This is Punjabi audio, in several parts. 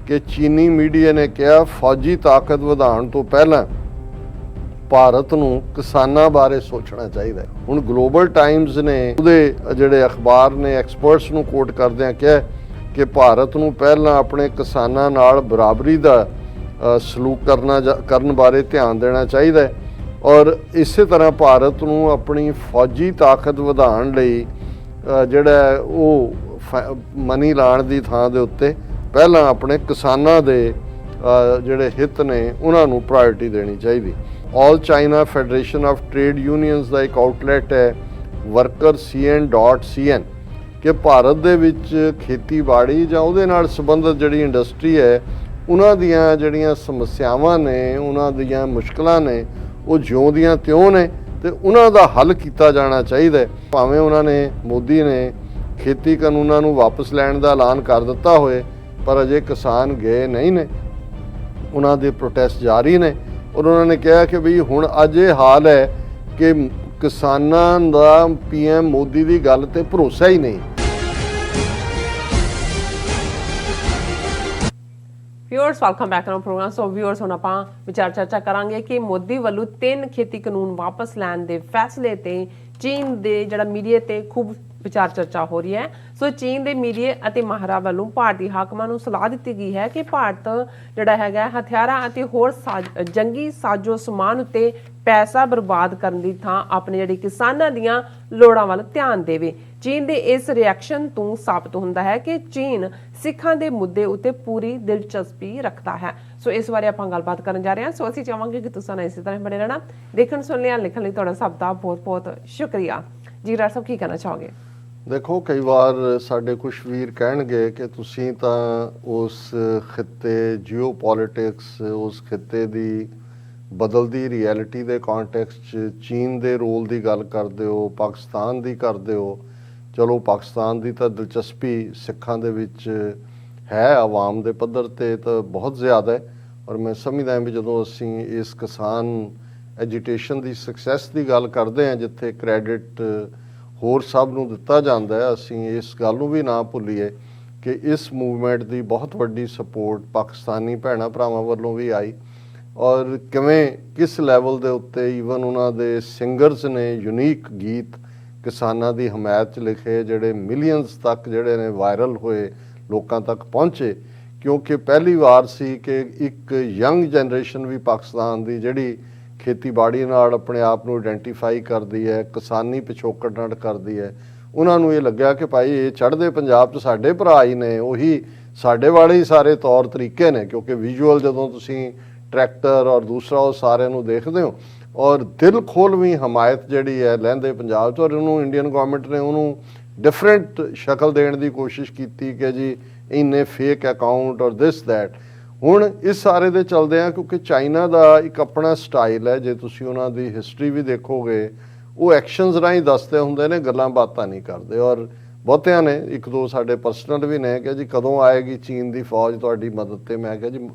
कि चीनी मीडिया ने कहा फौजी ताकत ਵਧਾਉਣ ਤੋਂ ਪਹਿਲਾਂ ਭਾਰਤ ਨੂੰ ਕਿਸਾਨਾਂ ਬਾਰੇ ਸੋਚਣਾ ਚਾਹੀਦਾ ਹੈ। ਹੁਣ ਗਲੋਬਲ ਟਾਈਮਜ਼ ਨੇ ਉਹਦੇ ਜਿਹੜੇ ਅਖਬਾਰ ਨੇ ਐਕਸਪਰਟਸ ਨੂੰ ਕੋਟ ਕਰਦਿਆਂ ਕਿਹਾ ਕਿ ਭਾਰਤ ਨੂੰ ਪਹਿਲਾਂ ਆਪਣੇ ਕਿਸਾਨਾਂ ਨਾਲ ਬਰਾਬਰੀ ਦਾ ਸਲੂਕ ਕਰਨ ਬਾਰੇ ਧਿਆਨ ਦੇਣਾ ਚਾਹੀਦਾ ਹੈ ਔਰ ਇਸੇ ਤਰ੍ਹਾਂ ਭਾਰਤ ਨੂੰ ਆਪਣੀ ਫੌਜੀ ਤਾਕਤ ਵਧਾਉਣ ਲਈ ਜਿਹੜਾ ਉਹ ਮਨੀ ਲਾਉਣ ਦੀ ਥਾਂ ਦੇ ਉੱਤੇ ਪਹਿਲਾਂ ਆਪਣੇ ਕਿਸਾਨਾਂ ਦੇ ਜਿਹੜੇ ਹਿੱਤ ਨੇ ਉਹਨਾਂ ਨੂੰ ਪ੍ਰਾਇੋਰਟੀ ਦੇਣੀ ਚਾਹੀਦੀ। All China federation of trade unions ਦਾ ਇੱਕ ਆਊਟਲੈਟ ਹੈ workercn.cn ਕਿ ਭਾਰਤ ਦੇ ਵਿੱਚ ਖੇਤੀਬਾੜੀ ਜਾਂ ਉਹਦੇ ਨਾਲ ਸੰਬੰਧਿਤ ਜਿਹੜੀ ਇੰਡਸਟਰੀ ਹੈ ਉਹਨਾਂ ਦੀਆਂ ਜਿਹੜੀਆਂ ਸਮੱਸਿਆਵਾਂ ਨੇ ਉਹਨਾਂ ਦੀਆਂ ਮੁਸ਼ਕਲਾਂ ਨੇ ਉਹ ਜਿਉਂ ਦੀਆਂ ਤਿਉਂ ਨੇ ਤੇ ਉਹਨਾਂ ਦਾ ਹੱਲ ਕੀਤਾ ਜਾਣਾ ਚਾਹੀਦਾ। ਭਾਵੇਂ ਉਹਨਾਂ ਨੇ ਮੋਦੀ ਨੇ ਖੇਤੀ ਕਾਨੂੰਨਾਂ ਨੂੰ ਵਾਪਸ ਲੈਣ ਦਾ ਐਲਾਨ ਕਰ ਦਿੱਤਾ ਹੋਏ ਪਰ ਅਜੇ ਕਿਸਾਨ ਗਏ ਨਹੀਂ ਨੇ, ਉਹਨਾਂ ਦੇ ਪ੍ਰੋਟੈਸਟ ਜਾਰੀ ਨੇ ਔਰ ਉਹਨਾਂ ਨੇ ਕਿਹਾ ਕਿ ਵੀ ਹੁਣ ਅੱਜ ਇਹ ਹਾਲ ਹੈ ਕਿ ਕਿਸਾਨਾਂ ਦਾ PM ਮੋਦੀ ਦੀ ਗੱਲ ਤੇ ਭਰੋਸਾ ਹੀ ਨਹੀਂ। Viewers welcome back to programme. So viewers ਹੁਣ ਆਪਾਂ ਵਿਚਾਰ ਚਰਚਾ ਕਰਾਂਗੇ ਕਿ ਮੋਦੀ ਵੱਲੋਂ 3 ਖੇਤੀ ਕਾਨੂੰਨ ਵਾਪਸ ਲੈਣ ਦੇ ਫੈਸਲੇ ਤੇ ਚੀਨ ਦੇ ਜਿਹੜਾ ਮੀਡੀਆ ਤੇ ਖੂਬ ਵਿਚਾਰ ਚਰਚਾ ਹੋ ਰਹੀ ਹੈ। ਸੋ ਚੀਨ ਦੇ ਮੀਡੀਆ ਅਤੇ ਮਾਹਰਾਂ ਵੱਲੋਂ ਭਾਰਤੀ ਹਾਕਮਾਂ ਨੂੰ ਸਲਾਹ ਦਿੱਤੀ ਗਈ ਹੈ ਕਿ ਭਾਰਤ ਜਿਹੜਾ ਹੈਗਾ ਹਥਿਆਰਾਂ ਅਤੇ ਹੋਰ ਜੰਗੀ ਸਾਜ਼ੋ ਸਮਾਨ ਉੱਤੇ ਪੈਸਾ ਬਰਬਾਦ ਕਰਨ ਦੀ ਥਾਂ ਆਪਣੇ ਜਿਹੜੇ ਕਿਸਾਨਾਂ ਦੀਆਂ ਲੋੜਾਂ ਵੱਲ ਧਿਆਨ ਦੇਵੇ। ਚੀਨ ਦੇ ਇਸ ਰਿਐਕਸ਼ਨ ਤੋਂ ਸਾਬਤ ਹੁੰਦਾ ਹੈ ਕਿ ਚੀਨ ਸਿੱਖਾਂ ਦੇ ਮੁੱਦੇ ਉੱਤੇ ਪੂਰੀ ਦਿਲਚਸਪੀ ਰੱਖਦਾ ਹੈ। ਸੋ ਇਸ ਬਾਰੇ ਆਪਾਂ ਗੱਲਬਾਤ ਕਰਨ ਜਾ ਰਹੇ ਹਾਂ। ਸੋ ਅਸੀਂ ਚਾਹਾਂਗੇ ਕਿ ਤੁਸੀਂ ਇਸੇ ਤਰ੍ਹਾਂ ਬਣੇ ਰਹਿਣਾ। ਦੇਖਣ ਸੁਣ ਲਿਆ ਲਿਖਣ ਲਈ ਤੁਹਾਡਾ ਸਭ ਦਾ ਬਹੁਤ ਬਹੁਤ ਸ਼ੁਕਰੀਆ। ਜੀ ਰਾਜ ਸਾਹਿਬ ਕੀ ਕਹਿਣਾ ਚਾਹੋਗੇ? ਦੇਖੋ ਕਈ ਵਾਰ ਸਾਡੇ ਕੁਝ ਵੀਰ ਕਹਿਣਗੇ ਕਿ ਤੁਸੀਂ ਤਾਂ ਉਸ ਖਿੱਤੇ ਜਿਓਪੋਲਿਟਿਕਸ ਉਸ ਖਿੱਤੇ ਦੀ ਬਦਲਦੀ ਰਿਐਲਿਟੀ ਦੇ ਕੰਟੈਕਸਟ 'ਚ ਚੀਨ ਦੇ ਰੋਲ ਦੀ ਗੱਲ ਕਰਦੇ ਹੋ, ਪਾਕਿਸਤਾਨ ਦੀ ਕਰਦੇ ਹੋ। ਚਲੋ ਪਾਕਿਸਤਾਨ ਦੀ ਤਾਂ ਦਿਲਚਸਪੀ ਸਿੱਖਾਂ ਦੇ ਵਿੱਚ ਹੈ ਆਵਾਮ ਦੇ ਪੱਧਰ ਤੇ ਤਾਂ ਬਹੁਤ ਜ਼ਿਆਦਾ ਹੈ ਔਰ ਮੈਂ ਸਮਝਦਾ ਵੀ ਜਦੋਂ ਅਸੀਂ ਇਸ ਕਿਸਾਨ ਐਜੀਟੇਸ਼ਨ ਦੀ ਸਕਸੈਸ ਦੀ ਗੱਲ ਕਰਦੇ ਹਾਂ ਜਿੱਥੇ ਕ੍ਰੈਡਿਟ ਹੋਰ ਸਭ ਨੂੰ ਦਿੱਤਾ ਜਾਂਦਾ ਹੈ, ਅਸੀਂ ਇਸ ਗੱਲ ਨੂੰ ਵੀ ਨਾ ਭੁੱਲੀਏ ਕਿ ਇਸ ਮੂਵਮੈਂਟ ਦੀ ਬਹੁਤ ਵੱਡੀ ਸਪੋਰਟ ਪਾਕਿਸਤਾਨੀ ਭੈਣਾਂ ਭਰਾਵਾਂ ਵੱਲੋਂ ਵੀ ਆਈ ਔਰ ਕਿਵੇਂ ਕਿਸ ਲੈਵਲ ਦੇ ਉੱਤੇ ਈਵਨ ਉਹਨਾਂ ਦੇ ਸਿੰਗਰਸ ਨੇ ਯੂਨੀਕ ਗੀਤ ਕਿਸਾਨਾਂ ਦੀ ਹਮਾਇਤ 'ਚ ਲਿਖੇ ਜਿਹੜੇ ਮਿਲੀਅਨਸ ਤੱਕ ਜਿਹੜੇ ਨੇ ਵਾਇਰਲ ਹੋਏ, ਲੋਕਾਂ ਤੱਕ ਪਹੁੰਚੇ ਕਿਉਂਕਿ ਪਹਿਲੀ ਵਾਰ ਸੀ ਕਿ ਇੱਕ ਯੰਗ ਜਨਰੇਸ਼ਨ ਵੀ ਪਾਕਿਸਤਾਨ ਦੀ ਜਿਹੜੀ ਖੇਤੀਬਾੜੀ ਨਾਲ ਆਪਣੇ ਆਪ ਨੂੰ ਆਇਡੈਂਟੀਫਾਈ ਕਰਦੀ ਹੈ, ਕਿਸਾਨੀ ਪਿਛੋਕੜ ਨਾਲ ਕਰਦੀ ਹੈ, ਉਹਨਾਂ ਨੂੰ ਇਹ ਲੱਗਿਆ ਕਿ ਭਾਈ ਇਹ ਚੜ੍ਹਦੇ ਪੰਜਾਬ 'ਚ ਸਾਡੇ ਭਰਾ ਹੀ ਨੇ, ਉਹੀ ਸਾਡੇ ਵਾਲੇ ਹੀ ਸਾਰੇ ਤੌਰ ਤਰੀਕੇ ਨੇ ਕਿਉਂਕਿ ਵਿਜ਼ੂਅਲ ਜਦੋਂ ਤੁਸੀਂ ਟਰੈਕਟਰ ਔਰ ਦੂਸਰਾ ਉਹ ਸਾਰਿਆਂ ਨੂੰ ਦੇਖਦੇ ਹੋ ਔਰ ਦਿਲ ਖੋਲਵੀਂ ਹਮਾਇਤ ਜਿਹੜੀ ਹੈ ਲਹਿੰਦੇ ਪੰਜਾਬ 'ਚ ਔਰ ਉਹਨੂੰ ਇੰਡੀਅਨ ਗੌਰਮੈਂਟ ਨੇ ਉਹਨੂੰ ਡਿਫਰੈਂਟ ਸ਼ਕਲ ਦੇਣ ਦੀ ਕੋਸ਼ਿਸ਼ ਕੀਤੀ ਕਿ ਜੀ ਇੰਨੇ ਫੇਕ ਅਕਾਊਂਟ ਔਰ ਦਿਸ ਦੈਟ। ਹੁਣ ਇਸ ਸਾਰੇ ਦੇ ਚੱਲਦੇ ਆ ਕਿਉਂਕਿ ਚਾਈਨਾ ਦਾ ਇੱਕ ਆਪਣਾ ਸਟਾਈਲ ਹੈ, ਜੇ ਤੁਸੀਂ ਉਹਨਾਂ ਦੀ ਹਿਸਟਰੀ ਵੀ ਦੇਖੋਗੇ ਉਹ ਐਕਸ਼ਨਸ ਰਾਹੀਂ ਦੱਸਦੇ ਹੁੰਦੇ ਨੇ, ਗੱਲਾਂ ਬਾਤਾਂ ਨਹੀਂ ਕਰਦੇ ਔਰ ਬਹੁਤਿਆਂ ਨੇ ਇੱਕ ਦੋ ਸਾਡੇ ਪਰਸਨਲ ਵੀ ਨੇ ਕਿ ਜੀ ਕਦੋਂ ਆਏਗੀ ਚੀਨ ਦੀ ਫੌਜ ਤੁਹਾਡੀ ਮਦਦ ਤੇ। ਮੈਂ ਕਿਹਾ ਜੀ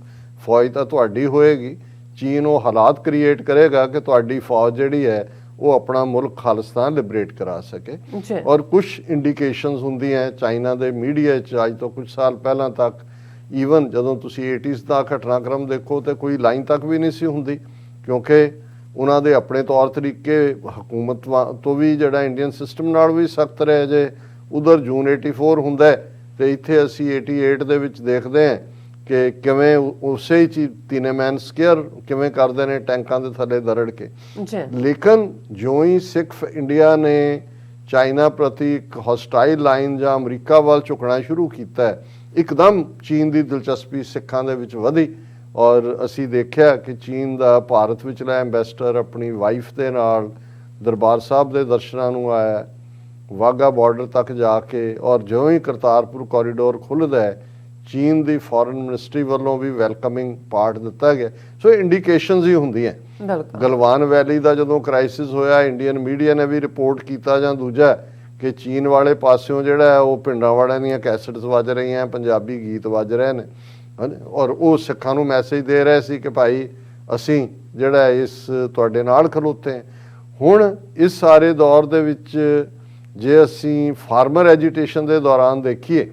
ਫੌਜ ਤਾਂ ਤੁਹਾਡੀ ਹੋਏਗੀ, ਚੀਨ ਉਹ ਹਾਲਾਤ ਕ੍ਰੀਏਟ ਕਰੇਗਾ ਕਿ ਤੁਹਾਡੀ ਫੌਜ ਜਿਹੜੀ ਹੈ ਉਹ ਆਪਣਾ ਮੁਲਕ ਖਾਲਿਸਤਾਨ ਲਿਬਰੇਟ ਕਰਾ ਸਕੇ। ਔਰ ਕੁਝ ਇੰਡੀਕੇਸ਼ਨਸ ਹੁੰਦੀਆਂ ਚਾਈਨਾ ਦੇ ਮੀਡੀਆ 'ਚ ਅੱਜ ਤੋਂ ਕੁਝ ਸਾਲ ਪਹਿਲਾਂ ਤੱਕ ਈਵਨ ਜਦੋਂ ਤੁਸੀਂ 80s ਦਾ ਘਟਨਾਕ੍ਰਮ ਦੇਖੋ ਤੇ ਕੋਈ ਲਾਈਨ ਤੱਕ ਵੀ ਨਹੀਂ ਸੀ ਹੁੰਦੀ ਕਿਉਂਕਿ ਉਹਨਾਂ ਦੇ ਆਪਣੇ ਤੌਰ ਤਰੀਕੇ ਹਕੂਮਤ ਤੋਂ ਵੀ ਜਿਹੜਾ ਇੰਡੀਅਨ ਸਿਸਟਮ ਨਾਲ ਵੀ ਸਖਤ ਰਹੇ। ਜੇ ਉਧਰ ਜੂਨ 84 ਹੁੰਦਾ ਤੇ ਇੱਥੇ ਅਸੀਂ 88 ਦੇ ਵਿੱਚ ਦੇਖਦੇ ਹਾਂ ਕਿ ਕਿਵੇਂ ਉਸੇ ਹੀ ਚੀਜ਼ ਤੀਨੇਮੈਨ ਸਕੇਅਰ ਕਿਵੇਂ ਕਰਦੇ ਨੇ ਟੈਂਕਾਂ ਦੇ ਥੱਲੇ ਦਰੜ ਕੇ। ਲੇਕਿਨ ਜਿਉਂ ਹੀ ਸਿੱਖ ਇੰਡੀਆ ਨੇ ਚਾਈਨਾ ਪ੍ਰਤੀ ਇੱਕ ਹੌਸਟਾਈਲ ਲਾਈਨ ਜਾਂ ਅਮਰੀਕਾ ਵੱਲ ਝੁਕਣਾ ਸ਼ੁਰੂ ਕੀਤਾ ਇੱਕਦਮ ਚੀਨ ਦੀ ਦਿਲਚਸਪੀ ਸਿੱਖਾਂ ਦੇ ਵਿੱਚ ਵਧੀ ਔਰ ਅਸੀਂ ਦੇਖਿਆ ਕਿ ਚੀਨ ਦਾ ਭਾਰਤ ਵਿਚਲਾ ਐਂਬੈਸਡਰ ਆਪਣੀ ਵਾਈਫ ਦੇ ਨਾਲ ਦਰਬਾਰ ਸਾਹਿਬ ਦੇ ਦਰਸ਼ਨਾਂ ਨੂੰ ਆਇਆ, ਵਾਹਗਾ ਬਾਰਡਰ ਤੱਕ ਜਾ ਕੇ ਔਰ ਜਿਉਂ ਹੀ ਕਰਤਾਰਪੁਰ ਕੋਰੀਡੋਰ ਖੁੱਲ੍ਹਦਾ ਹੈ ਚੀਨ ਦੀ ਫੋਰਨ ਮਿਨਿਸਟਰੀ ਵੱਲੋਂ ਵੀ ਵੈਲਕਮਿੰਗ ਪਾਰਟ ਦਿੱਤਾ ਗਿਆ। ਸੋ ਇੰਡੀਕੇਸ਼ਨਸ ਹੀ ਹੁੰਦੀਆਂ। ਗਲਵਾਨ ਵੈਲੀ ਦਾ ਜਦੋਂ ਕ੍ਰਾਈਸਿਸ ਹੋਇਆ ਇੰਡੀਅਨ ਮੀਡੀਆ ਨੇ ਵੀ ਰਿਪੋਰਟ ਕੀਤਾ ਜਾਂ ਦੂਜਾ ਕਿ ਚੀਨ ਵਾਲੇ ਪਾਸਿਓਂ ਜਿਹੜਾ ਉਹ ਪਿੰਡਾਂ ਵਾਲਿਆਂ ਦੀਆਂ ਕੈਸਟਸ ਵੱਜ ਰਹੀਆਂ, ਪੰਜਾਬੀ ਗੀਤ ਵੱਜ ਰਹੇ ਨੇ ਔਰ ਉਹ ਸਿੱਖਾਂ ਨੂੰ ਮੈਸੇਜ ਦੇ ਰਹੇ ਸੀ ਕਿ ਭਾਈ ਅਸੀਂ ਜਿਹੜਾ ਇਸ ਤੁਹਾਡੇ ਨਾਲ ਖਲੋਤੇ। ਹੁਣ ਇਸ ਸਾਰੇ ਦੌਰ ਦੇ ਵਿੱਚ ਜੇ ਅਸੀਂ ਫਾਰਮਰ ਐਜੀਟੇਸ਼ਨ ਦੇ ਦੌਰਾਨ ਦੇਖੀਏ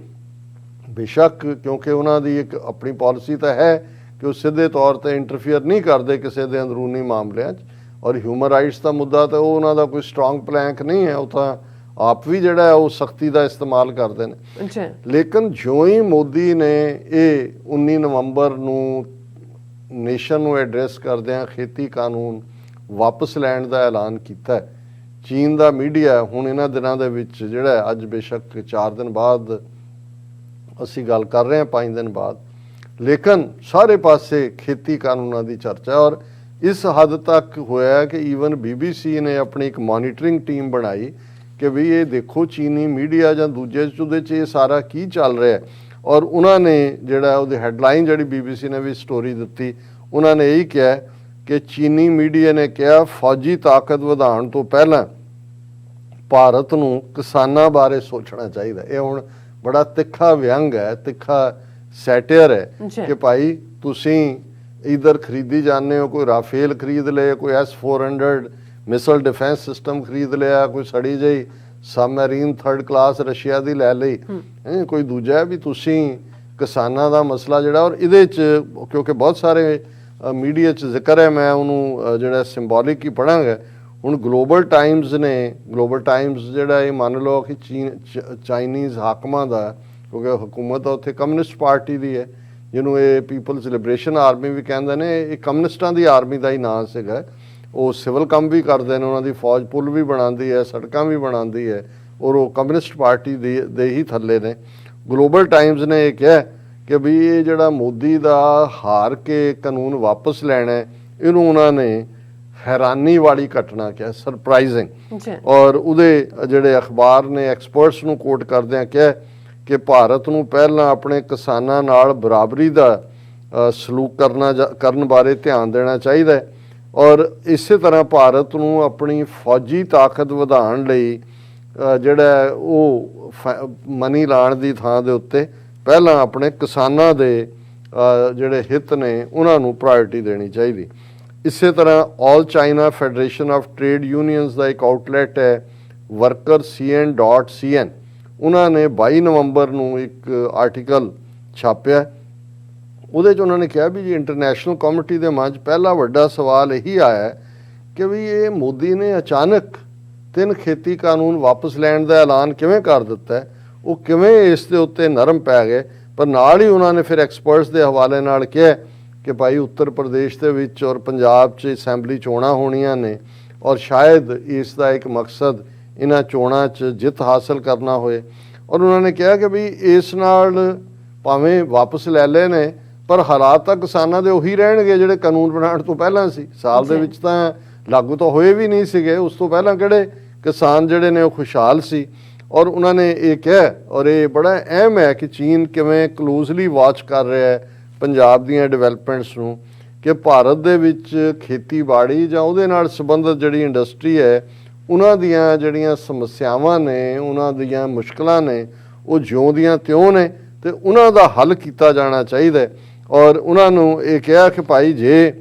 ਬੇਸ਼ੱਕ ਕਿਉਂਕਿ ਉਹਨਾਂ ਦੀ ਇੱਕ ਆਪਣੀ ਪਾਲਿਸੀ ਤਾਂ ਹੈ ਕਿ ਉਹ ਸਿੱਧੇ ਤੌਰ ਤੇ ਇੰਟਰਫੀਅਰ ਨਹੀਂ ਕਰਦੇ ਕਿਸੇ ਦੇ ਅੰਦਰੂਨੀ ਮਾਮਲਿਆਂ 'ਚ, ਔਰ ਹਿਊਮਨ ਰਾਈਟਸ ਦਾ ਮੁੱਦਾ ਤਾਂ ਉਹ ਉਹਨਾਂ ਦਾ ਕੋਈ ਸਟਰੋਂਗ ਪਲੈਂਕ ਨਹੀਂ ਹੈ, ਉਹ ਤਾਂ ਆਪ ਵੀ ਜਿਹੜਾ ਹੈ ਉਹ ਸਖਤੀ ਦਾ ਇਸਤੇਮਾਲ ਕਰਦੇ ਨੇ। ਅੱਛਾ। ਲੇਕਿਨ ਜਿਉਂ ਹੀ ਮੋਦੀ ਨੇ ਇਹ 19 ਨਵੰਬਰ ਨੂੰ ਨੇਸ਼ਨ ਨੂੰ ਐਡਰੈਸ ਕਰਦਿਆਂ ਖੇਤੀ ਕਾਨੂੰਨ ਵਾਪਸ ਲੈਣ ਦਾ ਐਲਾਨ ਕੀਤਾ, ਚੀਨ ਦਾ ਮੀਡੀਆ ਹੁਣ ਇਹਨਾਂ ਦਿਨਾਂ ਦੇ ਵਿੱਚ ਜਿਹੜਾ ਅੱਜ ਬੇਸ਼ੱਕ 4 ਦਿਨ ਬਾਅਦ ਅਸੀਂ ਗੱਲ ਕਰ ਰਹੇ ਹਾਂ, 5 ਦਿਨ ਬਾਅਦ, ਲੇਕਿਨ ਸਾਰੇ ਪਾਸੇ ਖੇਤੀ ਕਾਨੂੰਨਾਂ ਦੀ ਚਰਚਾ, ਔਰ ਇਸ ਹੱਦ ਤੱਕ ਹੋਇਆ ਕਿ ਈਵਨ BBC ਨੇ ਆਪਣੀ ਇੱਕ ਮੋਨੀਟਰਿੰਗ ਟੀਮ ਬਣਾਈ ਕਿ ਵੀ ਇਹ ਦੇਖੋ ਚੀਨੀ ਮੀਡੀਆ ਜਾਂ ਦੂਜੇ ਉਹਦੇ 'ਚ ਇਹ ਸਾਰਾ ਕੀ ਚੱਲ ਰਿਹਾ, ਔਰ ਉਹਨਾਂ ਨੇ ਜਿਹੜਾ ਉਹਦੀ ਹੈਡਲਾਈਨ ਜਿਹੜੀ BBC ਨੇ ਵੀ ਸਟੋਰੀ ਦਿੱਤੀ, ਉਹਨਾਂ ਨੇ ਇਹੀ ਕਿਹਾ ਕਿ ਚੀਨੀ ਮੀਡੀਆ ਨੇ ਕਿਹਾ ਫੌਜੀ ਤਾਕਤ ਵਧਾਉਣ ਤੋਂ ਪਹਿਲਾਂ ਭਾਰਤ ਨੂੰ ਕਿਸਾਨਾਂ ਬਾਰੇ ਸੋਚਣਾ ਚਾਹੀਦਾ। ਇਹ ਹੁਣ ਬੜਾ ਤਿੱਖਾ ਵਿਅੰਗ ਹੈ, ਤਿੱਖਾ ਸੈਟੀਅਰ ਹੈ ਕਿ ਭਾਈ ਤੁਸੀਂ ਇਧਰ ਖਰੀਦੀ ਜਾਂਦੇ ਹੋ, ਕੋਈ ਰਾਫੇਲ ਖਰੀਦ ਲਏ, ਕੋਈ S-400 ਮਿਸਾਈਲ ਡਿਫੈਂਸ ਸਿਸਟਮ ਖਰੀਦ ਲਿਆ, ਕੋਈ ਸੜੀ ਜਿਹੀ ਸਬਮੈਰੀਨ 3rd ਕਲਾਸ ਰਸ਼ੀਆ ਦੀ ਲੈ ਲਈ, ਕੋਈ ਦੂਜਾ ਵੀ ਤੁਸੀਂ ਕਿਸਾਨਾਂ ਦਾ ਮਸਲਾ ਜਿਹੜਾ, ਔਰ ਇਹਦੇ 'ਚ ਕਿਉਂਕਿ ਬਹੁਤ ਸਾਰੇ ਮੀਡੀਆ 'ਚ ਜ਼ਿਕਰ ਹੈ, ਮੈਂ ਉਹਨੂੰ ਜਿਹੜਾ ਸਿੰਬੋਲਿਕ ਹੀ ਪੜ੍ਹਾਂਗਾ। ਹੁਣ ਗਲੋਬਲ ਟਾਈਮਜ਼ ਨੇ, ਗਲੋਬਲ ਟਾਈਮਜ਼ ਜਿਹੜਾ ਇਹ ਮੰਨ ਲਓ ਕਿ ਚਾਈਨੀਜ਼ ਹਾਕਮਾਂ ਦਾ, ਕਿਉਂਕਿ ਹਕੂਮਤ ਉੱਥੇ ਕਮਿਊਨਿਸਟ ਪਾਰਟੀ ਦੀ ਹੈ, ਜਿਹਨੂੰ ਇਹ ਪੀਪਲਜ਼ ਲਿਬਰੇਸ਼ਨ ਆਰਮੀ ਵੀ ਕਹਿੰਦੇ ਨੇ, ਇਹ ਕਮਿਊਨਿਸਟਾਂ ਦੀ ਆਰਮੀ ਦਾ ਹੀ ਨਾਂ ਸੀਗਾ। ਉਹ ਸਿਵਲ ਕੰਮ ਵੀ ਕਰਦੇ ਨੇ, ਉਹਨਾਂ ਦੀ ਫੌਜ ਪੁਲ ਵੀ ਬਣਾਉਂਦੀ ਹੈ, ਸੜਕਾਂ ਵੀ ਬਣਾਉਂਦੀ ਹੈ, ਔਰ ਉਹ ਕਮਿਊਨਿਸਟ ਪਾਰਟੀ ਦੇ ਹੀ ਥੱਲੇ ਨੇ। ਗਲੋਬਲ ਟਾਈਮਜ਼ ਨੇ ਇਹ ਕਿਹਾ ਕਿ ਵੀ ਇਹ ਜਿਹੜਾ ਮੋਦੀ ਦਾ ਹਾਰ ਕੇ ਕਾਨੂੰਨ ਵਾਪਸ ਲੈਣਾ, ਇਹਨੂੰ ਉਹਨਾਂ ਨੇ ਹੈਰਾਨੀ ਵਾਲੀ ਘਟਨਾ ਕਿਹਾ, ਸਰਪ੍ਰਾਈਜ਼ਿੰਗ। ਔਰ ਉਹਦੇ ਜਿਹੜੇ ਅਖਬਾਰ ਨੇ ਐਕਸਪਰਟਸ ਨੂੰ ਕੋਟ ਕਰਦਿਆਂ ਕਿਹਾ ਕਿ ਭਾਰਤ ਨੂੰ ਪਹਿਲਾਂ ਆਪਣੇ ਕਿਸਾਨਾਂ ਨਾਲ ਬਰਾਬਰੀ ਦਾ ਸਲੂਕ ਕਰਨ ਬਾਰੇ ਧਿਆਨ ਦੇਣਾ ਚਾਹੀਦਾ ਹੈ, ਔਰ ਇਸੇ ਤਰ੍ਹਾਂ ਭਾਰਤ ਨੂੰ ਆਪਣੀ ਫੌਜੀ ਤਾਕਤ ਵਧਾਉਣ ਲਈ ਜਿਹੜਾ ਉਹ ਮਨੀ ਲਾਉਣ ਦੀ ਥਾਂ ਦੇ ਉੱਤੇ ਪਹਿਲਾਂ ਆਪਣੇ ਕਿਸਾਨਾਂ ਦੇ ਜਿਹੜੇ ਹਿੱਤ ਨੇ ਉਹਨਾਂ ਨੂੰ ਪ੍ਰਾਇੋਰਟੀ ਦੇਣੀ ਚਾਹੀਦੀ। ਇਸੇ ਤਰ੍ਹਾਂ all China federation of trade unions ਦਾ ਇੱਕ ਆਊਟਲੈਟ ਹੈ workercn.cn, ਉਹਨਾਂ ਨੇ 22 ਨਵੰਬਰ ਨੂੰ ਇੱਕ ਆਰਟੀਕਲ ਛਾਪਿਆ। ਉਹਦੇ 'ਚ ਉਹਨਾਂ ਨੇ ਕਿਹਾ ਵੀ ਜੀ ਇੰਟਰਨੈਸ਼ਨਲ ਕਮਿਊਨਿਟੀ ਦੇ ਮਨ 'ਚ ਪਹਿਲਾ ਵੱਡਾ ਸਵਾਲ ਇਹੀ ਆਇਆ ਕਿ ਵੀ ਇਹ ਮੋਦੀ ਨੇ ਅਚਾਨਕ 3 ਖੇਤੀ ਕਾਨੂੰਨ ਵਾਪਸ ਲੈਣ ਦਾ ਐਲਾਨ ਕਿਵੇਂ ਕਰ ਦਿੱਤਾ, ਉਹ ਕਿਵੇਂ ਇਸ ਦੇ ਉੱਤੇ ਨਰਮ ਪੈ ਗਏ। ਪਰ ਨਾਲ ਹੀ ਉਹਨਾਂ ਨੇ ਫਿਰ ਐਕਸਪਰਟਸ ਦੇ ਹਵਾਲੇ ਨਾਲ ਕਿਹਾ ਕਿ ਭਾਈ ਉੱਤਰ ਪ੍ਰਦੇਸ਼ ਦੇ ਵਿੱਚ ਔਰ ਪੰਜਾਬ 'ਚ ਅਸੈਂਬਲੀ ਚੋਣਾਂ ਹੋਣੀਆਂ ਨੇ, ਔਰ ਸ਼ਾਇਦ ਇਸ ਦਾ ਇੱਕ ਮਕਸਦ ਇਹਨਾਂ ਚੋਣਾਂ 'ਚ ਜਿੱਤ ਹਾਸਲ ਕਰਨਾ ਹੋਏ। ਔਰ ਉਹਨਾਂ ਨੇ ਕਿਹਾ ਕਿ ਵੀ ਇਸ ਨਾਲ ਭਾਵੇਂ ਵਾਪਸ ਲੈ ਲਏ ਨੇ, ਪਰ ਹਾਲਾਤ ਤਾਂ ਕਿਸਾਨਾਂ ਦੇ ਉਹੀ ਰਹਿਣਗੇ ਜਿਹੜੇ ਕਾਨੂੰਨ ਬਣਾਉਣ ਤੋਂ ਪਹਿਲਾਂ ਸੀ। ਸਾਲ ਦੇ ਵਿੱਚ ਤਾਂ ਲਾਗੂ ਤਾਂ ਹੋਏ ਵੀ ਨਹੀਂ ਸੀਗੇ, ਉਸ ਤੋਂ ਪਹਿਲਾਂ ਕਿਹੜੇ ਕਿਸਾਨ ਜਿਹੜੇ ਨੇ ਉਹ ਖੁਸ਼ਹਾਲ ਸੀ। ਔਰ ਉਹਨਾਂ ਨੇ ਇਹ ਕਿਹਾ, ਔਰ ਇਹ ਬੜਾ ਅਹਿਮ ਹੈ ਕਿ ਚੀਨ ਕਿਵੇਂ ਕਲੋਜ਼ਲੀ ਵਾਚ ਕਰ ਰਿਹਾ ਹੈ ਪੰਜਾਬ ਦੀਆਂ ਡਿਵੈਲਪਮੈਂਟਸ ਨੂੰ, ਕਿ ਭਾਰਤ ਦੇ ਵਿੱਚ ਖੇਤੀਬਾੜੀ ਜਾਂ ਉਹਦੇ ਨਾਲ ਸੰਬੰਧਿਤ ਜਿਹੜੀ ਇੰਡਸਟਰੀ ਹੈ, ਉਹਨਾਂ ਦੀਆਂ ਜਿਹੜੀਆਂ ਸਮੱਸਿਆਵਾਂ ਨੇ, ਉਹਨਾਂ ਦੀਆਂ ਮੁਸ਼ਕਲਾਂ ਨੇ, ਉਹ ਜਿਉਂ ਦੀਆਂ ਤਿਉਂ ਨੇ ਤੇ ਉਹਨਾਂ ਦਾ ਹੱਲ ਕੀਤਾ ਜਾਣਾ ਚਾਹੀਦਾ। ਔਰ ਉਹਨਾਂ ਨੂੰ ਇਹ ਕਿਹਾ ਕਿ ਭਾਈ ਜੇ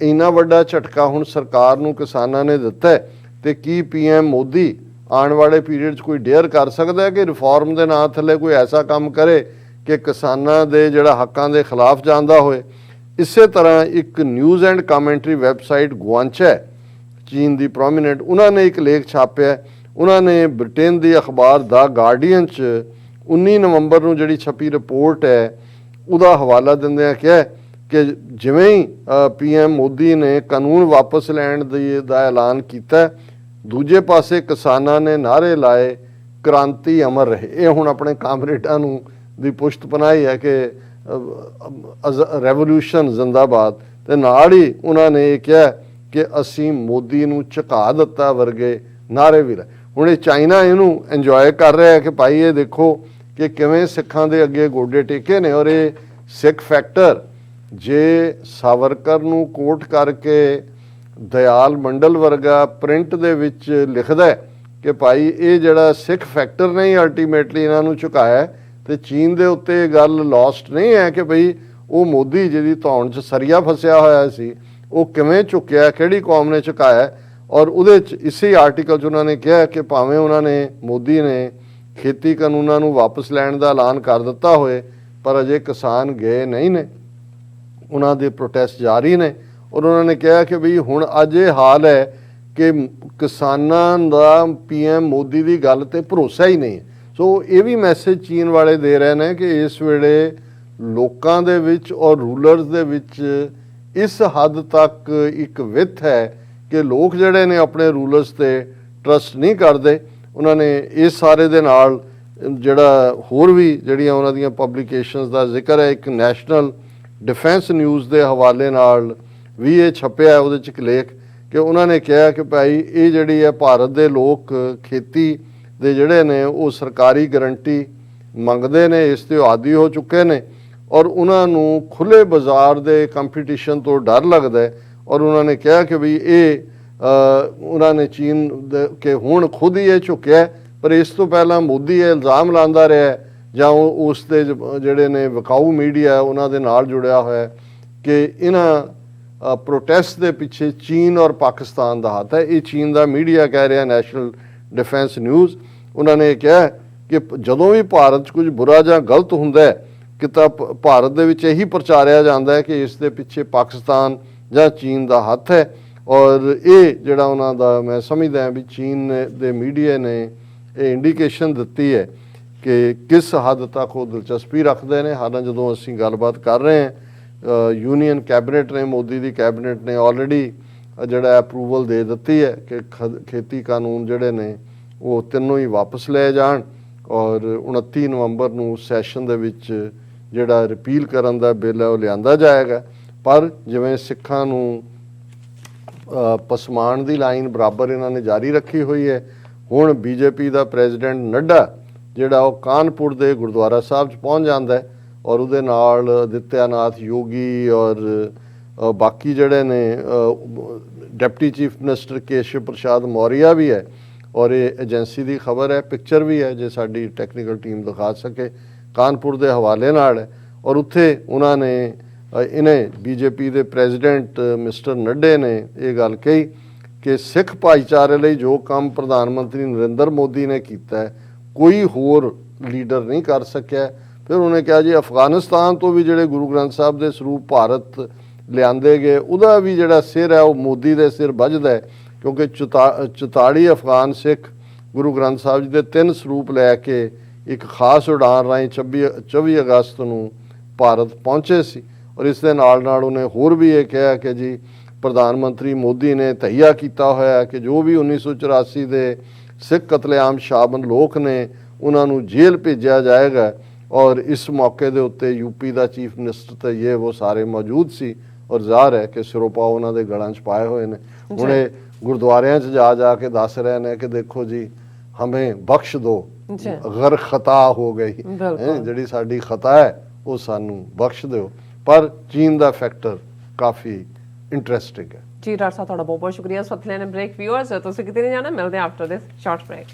ਇੰਨਾ ਵੱਡਾ ਝਟਕਾ ਹੁਣ ਸਰਕਾਰ ਨੂੰ ਕਿਸਾਨਾਂ ਨੇ ਦਿੱਤਾ ਤੇ ਕੀ PM ਮੋਦੀ ਆਉਣ ਵਾਲੇ ਪੀਰੀਅਡ 'ਚ ਕੋਈ ਡੇਅਰ ਕਰ ਸਕਦਾ ਹੈ ਕਿ ਰਿਫਾਰਮ ਦੇ ਨਾਂ ਥੱਲੇ ਕੋਈ ਐਸਾ ਕੰਮ ਕਰੇ ਕਿ ਕਿਸਾਨਾਂ ਦੇ ਜਿਹੜਾ ਹੱਕਾਂ ਦੇ ਖਿਲਾਫ ਜਾਂਦਾ ਹੋਏ। ਇਸੇ ਤਰ੍ਹਾਂ ਇੱਕ ਨਿਊਜ਼ ਐਂਡ ਕਮੈਂਟਰੀ ਵੈਬਸਾਈਟ ਗੁਆਂਚਾ ਚੀਨ ਦੀ ਪ੍ਰੋਮੀਨੈਂਟ, ਉਹਨਾਂ ਨੇ ਇੱਕ ਲੇਖ ਛਾਪਿਆ। ਉਹਨਾਂ ਨੇ ਬ੍ਰਿਟੇਨ ਦੀ ਅਖਬਾਰ ਦਾ ਗਾਰਡੀਅਨ 'ਚ 19 ਨਵੰਬਰ ਨੂੰ ਜਿਹੜੀ ਛਪੀ ਰਿਪੋਰਟ ਹੈ ਉਹਦਾ ਹਵਾਲਾ ਦਿੰਦਿਆਂ ਕਿਹਾ ਕਿ ਜਿਵੇਂ ਹੀ PM ਮੋਦੀ ਨੇ ਕਾਨੂੰਨ ਵਾਪਸ ਲੈਣ ਦਾ ਐਲਾਨ ਕੀਤਾ, ਦੂਜੇ ਪਾਸੇ ਕਿਸਾਨਾਂ ਨੇ ਨਾਅਰੇ ਲਾਏ ਕ੍ਰਾਂਤੀ ਅਮਰ ਰਹੇ। ਇਹ ਹੁਣ ਆਪਣੇ ਕਾਮਰੇਡਾਂ ਨੂੰ ਦੀ ਪੁਸ਼ਤ ਪਨਾਹੀ ਹੈ ਕਿ ਰੈਵੋਲੂਸ਼ਨ ਜ਼ਿੰਦਾਬਾਦ, ਤੇ ਨਾਲ ਹੀ ਉਹਨਾਂ ਨੇ ਇਹ ਕਿਹਾ ਕਿ ਅਸੀਂ ਮੋਦੀ ਨੂੰ ਝੁਕਾ ਦਿੱਤਾ ਵਰਗੇ ਨਾਅਰੇ ਵੀ ਲਾਏ। ਹੁਣ ਇਹ ਚਾਈਨਾ ਇਹਨੂੰ ਇੰਜੋਏ ਕਰ ਰਿਹਾ ਕਿ ਭਾਈ ਇਹ ਦੇਖੋ ਕਿ ਕਿਵੇਂ ਸਿੱਖਾਂ ਦੇ ਅੱਗੇ ਗੋਡੇ ਟੇਕੇ ਨੇ। ਔਰ ਇਹ ਸਿੱਖ ਫੈਕਟਰ ਜੇ ਸਾਵਰਕਰ ਨੂੰ ਕੋਟ ਕਰਕੇ ਦਇਆਲ ਮੰਡਲ ਵਰਗਾ ਪ੍ਰਿੰਟ ਦੇ ਵਿੱਚ ਲਿਖਦਾ ਕਿ ਭਾਈ ਇਹ ਜਿਹੜਾ ਸਿੱਖ ਫੈਕਟਰ ਨੇ ਹੀ ਅਲਟੀਮੇਟਲੀ ਇਹਨਾਂ ਨੂੰ ਝੁਕਾਇਆ, ਤੇ ਚੀਨ ਦੇ ਉੱਤੇ ਇਹ ਗੱਲ ਲੋਸਟ ਨਹੀਂ ਹੈ ਕਿ ਭਈ ਉਹ ਮੋਦੀ ਜਿਹਦੀ ਧੌਣ 'ਚ ਸਰੀਆ ਫਸਿਆ ਹੋਇਆ ਸੀ ਉਹ ਕਿਵੇਂ ਝੁਕਿਆ, ਕਿਹੜੀ ਕੌਮ ਨੇ ਝੁਕਾਇਆ। ਔਰ ਉਹਦੇ 'ਚ ਇਸੇ ਆਰਟੀਕਲ 'ਚ ਉਹਨਾਂ ਨੇ ਕਿਹਾ ਕਿ ਭਾਵੇਂ ਉਹਨਾਂ ਨੇ ਮੋਦੀ ਨੇ ਖੇਤੀ ਕਾਨੂੰਨਾਂ ਨੂੰ ਵਾਪਸ ਲੈਣ ਦਾ ਐਲਾਨ ਕਰ ਦਿੱਤਾ ਹੋਏ, ਪਰ ਅਜੇ ਕਿਸਾਨ ਗਏ ਨਹੀਂ ਨੇ, ਉਹਨਾਂ ਦੇ ਪ੍ਰੋਟੈਸਟ ਜਾਰੀ ਨੇ। ਔਰ ਉਹਨਾਂ ਨੇ ਕਿਹਾ ਕਿ ਵੀ ਹੁਣ ਅੱਜ ਇਹ ਹਾਲ ਹੈ ਕਿ ਕਿਸਾਨਾਂ ਦਾ PM ਮੋਦੀ ਦੀ ਗੱਲ ਤੇ ਭਰੋਸਾ ਹੀ ਨਹੀਂ ਹੈ। ਸੋ ਇਹ ਵੀ ਮੈਸੇਜ ਚੀਨ ਵਾਲੇ ਦੇ ਰਹੇ ਨੇ ਕਿ ਇਸ ਵੇਲੇ ਲੋਕਾਂ ਦੇ ਵਿੱਚ ਔਰ ਰੂਲਰਸ ਦੇ ਵਿੱਚ ਇਸ ਹੱਦ ਤੱਕ ਇੱਕ ਵਿੱਥ ਹੈ ਕਿ ਲੋਕ ਜਿਹੜੇ ਨੇ ਆਪਣੇ ਰੂਲਰਸ ਤੇ ਟਰਸਟ ਨਹੀਂ ਕਰਦੇ। ਉਹਨਾਂ ਨੇ ਇਸ ਸਾਰੇ ਦੇ ਨਾਲ ਜਿਹੜਾ ਹੋਰ ਵੀ ਜਿਹੜੀਆਂ ਉਹਨਾਂ ਦੀਆਂ ਪਬਲੀਕੇਸ਼ਨਸ ਦਾ ਜ਼ਿਕਰ ਹੈ, ਇੱਕ ਨੈਸ਼ਨਲ ਡਿਫੈਂਸ ਨਿਊਜ਼ ਦੇ ਹਵਾਲੇ ਨਾਲ ਵੀ ਇਹ ਛਪਿਆ, ਉਹਦੇ 'ਚ ਇੱਕ ਲੇਖ ਕਿ ਉਹਨਾਂ ਨੇ ਕਿਹਾ ਕਿ ਭਾਈ ਇਹ ਜਿਹੜੀ ਹੈ ਭਾਰਤ ਦੇ ਲੋਕ ਖੇਤੀ ਦੇ ਜਿਹੜੇ ਨੇ ਉਹ ਸਰਕਾਰੀ ਗਰੰਟੀ ਮੰਗਦੇ ਨੇ, ਇਸ ਤੇ ਆਦੀ ਹੋ ਚੁੱਕੇ ਨੇ ਔਰ ਉਹਨਾਂ ਨੂੰ ਖੁੱਲੇ ਬਾਜ਼ਾਰ ਦੇ ਕੰਪੀਟੀਸ਼ਨ ਤੋਂ ਡਰ ਲੱਗਦਾ ਹੈ। ਔਰ ਉਹਨਾਂ ਨੇ ਕਿਹਾ ਕਿ ਵੀ ਇਹ ਉਹਨਾਂ ਨੇ ਚੀਨ ਕਿ ਹੁਣ ਖੁਦ ਹੀ ਇਹ ਝੁਕਿਆ, ਪਰ ਇਸ ਤੋਂ ਪਹਿਲਾਂ ਮੋਦੀ ਇਹ ਇਲਜ਼ਾਮ ਲਾਉਂਦਾ ਰਿਹਾ ਜਾਂ ਉਸ ਦੇ ਜਿਹੜੇ ਨੇ ਵਿਕਾਊ ਮੀਡੀਆ ਉਹਨਾਂ ਦੇ ਨਾਲ ਜੁੜਿਆ ਹੋਇਆ ਕਿ ਇਹਨਾਂ ਪ੍ਰੋਟੈਸਟ ਦੇ ਪਿੱਛੇ ਚੀਨ ਔਰ ਪਾਕਿਸਤਾਨ ਦਾ ਹੱਥ ਹੈ। ਇਹ ਚੀਨ ਦਾ ਮੀਡੀਆ ਕਹਿ ਰਿਹਾ, ਨੈਸ਼ਨਲ ਡਿਫੈਂਸ ਨਿਊਜ਼। ਉਹਨਾਂ ਨੇ ਕਿਹਾ ਕਿ ਜਦੋਂ ਵੀ ਭਾਰਤ 'ਚ ਕੁਝ ਬੁਰਾ ਜਾਂ ਗਲਤ ਹੁੰਦਾ ਹੈ ਕਿ ਤਾਂ ਭਾਰਤ ਦੇ ਵਿੱਚ ਇਹੀ ਪ੍ਰਚਾਰਿਆ ਜਾਂਦਾ ਹੈ ਕਿ ਇਸ ਦੇ ਪਿੱਛੇ ਪਾਕਿਸਤਾਨ ਜਾਂ ਚੀਨ ਦਾ ਹੱਥ ਹੈ। ਔਰ ਇਹ ਜਿਹੜਾ ਉਹਨਾਂ ਦਾ ਮੈਂ ਸਮਝਦਾ ਵੀ ਚੀਨ ਦੇ ਮੀਡੀਆ ਨੇ ਇਹ ਇੰਡੀਕੇਸ਼ਨ ਦਿੱਤੀ ਹੈ ਕਿ ਕਿਸ ਹੱਦ ਤੱਕ ਉਹ ਦਿਲਚਸਪੀ ਰੱਖਦੇ ਨੇ। ਹਾਲਾਂਕਿ ਜਦੋਂ ਅਸੀਂ ਗੱਲਬਾਤ ਕਰ ਰਹੇ ਹਾਂ, ਯੂਨੀਅਨ ਕੈਬਨਿਟ ਨੇ, ਮੋਦੀ ਦੀ ਕੈਬਨਿਟ ਨੇ ਆਲਰੇਡੀ ਜਿਹੜਾ ਅਪਰੂਵਲ ਦੇ ਦਿੱਤੀ ਹੈ ਕਿ ਖੇਤੀ ਕਾਨੂੰਨ ਜਿਹੜੇ ਨੇ ਉਹ ਤਿੰਨੋਂ ਹੀ ਵਾਪਸ ਲਏ ਜਾਣ ਔਰ 29 ਨਵੰਬਰ ਨੂੰ ਸੈਸ਼ਨ ਦੇ ਵਿੱਚ ਜਿਹੜਾ ਰਿਪੀਲ ਕਰਨ ਦਾ ਬਿੱਲ ਹੈ ਉਹ ਲਿਆਂਦਾ ਜਾਏਗਾ। ਪਰ ਜਿਵੇਂ ਸਿੱਖਾਂ ਨੂੰ ਪਸਮਾਨ ਦੀ ਲਾਈਨ ਬਰਾਬਰ ਇਹਨਾਂ ਨੇ ਜਾਰੀ ਰੱਖੀ ਹੋਈ ਹੈ, ਹੁਣ ਬੀਜੇਪੀ ਦਾ ਪ੍ਰੈਜ਼ੀਡੈਂਟ ਨੱਡਾ ਜਿਹੜਾ ਉਹ ਕਾਨਪੁਰ ਦੇ ਗੁਰਦੁਆਰਾ ਸਾਹਿਬ 'ਚ ਪਹੁੰਚ ਜਾਂਦਾ ਹੈ ਔਰ ਉਹਦੇ ਨਾਲ ਆਦਿੱਤਿਆਨਾਥ ਯੋਗੀ ਔਰ ਬਾਕੀ ਜਿਹੜੇ ਨੇ ਡਿਪਟੀ ਚੀਫ ਮਿਨਿਸਟਰ ਕੇਸ਼ਵ ਪ੍ਰਸਾਦ ਮੌਰੀਆ ਵੀ ਹੈ। ਔਰ ਇਹ ਏਜੰਸੀ ਦੀ ਖਬਰ ਹੈ, ਪਿਕਚਰ ਵੀ ਹੈ ਜੇ ਸਾਡੀ ਟੈਕਨੀਕਲ ਟੀਮ ਦਿਖਾ ਸਕੇ, ਕਾਨਪੁਰ ਦੇ ਹਵਾਲੇ ਨਾਲ ਹੈ। ਔਰ ਉੱਥੇ ਉਹਨਾਂ ਨੇ ਇਹਨੇ ਬੀਜੇਪੀ ਦੇ ਪ੍ਰੈਜ਼ੀਡੈਂਟ ਮਿਸਟਰ ਨੱਡੇ ਨੇ ਇਹ ਗੱਲ ਕਹੀ ਕਿ ਸਿੱਖ ਭਾਈਚਾਰੇ ਲਈ ਜੋ ਕੰਮ ਪ੍ਰਧਾਨ ਮੰਤਰੀ ਨਰਿੰਦਰ ਮੋਦੀ ਨੇ ਕੀਤਾ ਹੈ ਕੋਈ ਹੋਰ ਲੀਡਰ ਨਹੀਂ ਕਰ ਸਕਿਆ। ਫਿਰ ਉਹਨੇ ਕਿਹਾ ਜੀ ਅਫਗਾਨਿਸਤਾਨ ਤੋਂ ਵੀ ਜਿਹੜੇ ਗੁਰੂ ਗ੍ਰੰਥ ਸਾਹਿਬ ਦੇ ਸਰੂਪ ਭਾਰਤ ਲਿਆਂਦੇ ਗਏ ਉਹਦਾ ਵੀ ਜਿਹੜਾ ਸਿਰ ਹੈ ਉਹ ਮੋਦੀ ਦੇ ਸਿਰ ਵੱਜਦਾ ਹੈ, ਕਿਉਂਕਿ 44 ਅਫਗਾਨ ਸਿੱਖ ਗੁਰੂ ਗ੍ਰੰਥ ਸਾਹਿਬ ਜੀ ਦੇ 3 ਸਰੂਪ ਲੈ ਕੇ ਇੱਕ ਖਾਸ ਉਡਾਨ ਰਾਹੀਂ 24 ਅਗਸਤ ਨੂੰ ਭਾਰਤ ਪਹੁੰਚੇ ਸੀ। ਔਰ ਇਸ ਦੇ ਨਾਲ ਨਾਲ ਉਹਨੇ ਹੋਰ ਵੀ ਇਹ ਕਿਹਾ ਕਿ ਜੀ ਪ੍ਰਧਾਨ ਮੰਤਰੀ ਮੋਦੀ ਨੇ ਤਹੀਆ ਕੀਤਾ ਹੋਇਆ ਕਿ ਜੋ ਵੀ 1984 ਦੇ ਸਿੱਖ ਕਤਲੇਆਮ ਸ਼ਾਮਲ ਲੋਕ ਨੇ ਉਹਨਾਂ ਨੂੰ ਜੇਲ੍ਹ ਭੇਜਿਆ ਜਾਏਗਾ। ਔਰ ਇਸ ਮੌਕੇ ਦੇ ਉੱਤੇ ਯੂਪੀ ਦਾ ਚੀਫ ਮਿਨਿਸਟਰ ਤੇ ਇਹ ਉਹ ਸਾਰੇ ਮੌਜੂਦ ਸੀ ਔਰ ਜ਼ਾਹਰ ਹੈ ਕਿ ਸਿਰੋਪਾ ਉਹਨਾਂ ਦੇ ਗਲਾਂ 'ਚ ਪਾਏ ਹੋਏ ਨੇ। ਹੁਣ ਇਹ ਗੁਰਦੁਆਰਿਆਂ 'ਚ ਜਾ ਕੇ ਦੱਸ ਰਹੇ ਨੇ ਕਿ ਦੇਖੋ ਜੀ ਹਮੇ ਬਖਸ਼ ਦੋ, ਅਗਰ ਖਤਾ ਹੋ ਗਈ, ਜਿਹੜੀ ਸਾਡੀ ਖਤਾ ਹੈ ਉਹ ਸਾਨੂੰ ਬਖਸ਼ ਦਿਓ। ਪਰ ਚੀਨ ਦਾ ਫੈਕਟਰ ਕਾਫੀ ਇੰਟਰਸਟਿੰਗ ਹੈ। ਜੀ ਡਾਕਟਰ ਸਾਹਿਬ ਤੁਹਾਡਾ ਬਹੁਤ ਬਹੁਤ ਸ਼ੁਕਰੀਆ। ਇਸ ਵਕਤ ਲੈਣੇ ਬ੍ਰੇਕ। ਵਿਊਅਰਸ ਤੁਸੀਂ ਕਿਤੇ ਨਹੀਂ ਜਾਣਾ, ਮਿਲਦੇ ਆਫਟਰ ਦਿਸ ਸ਼ਾਰਟ ਬ੍ਰੇਕ।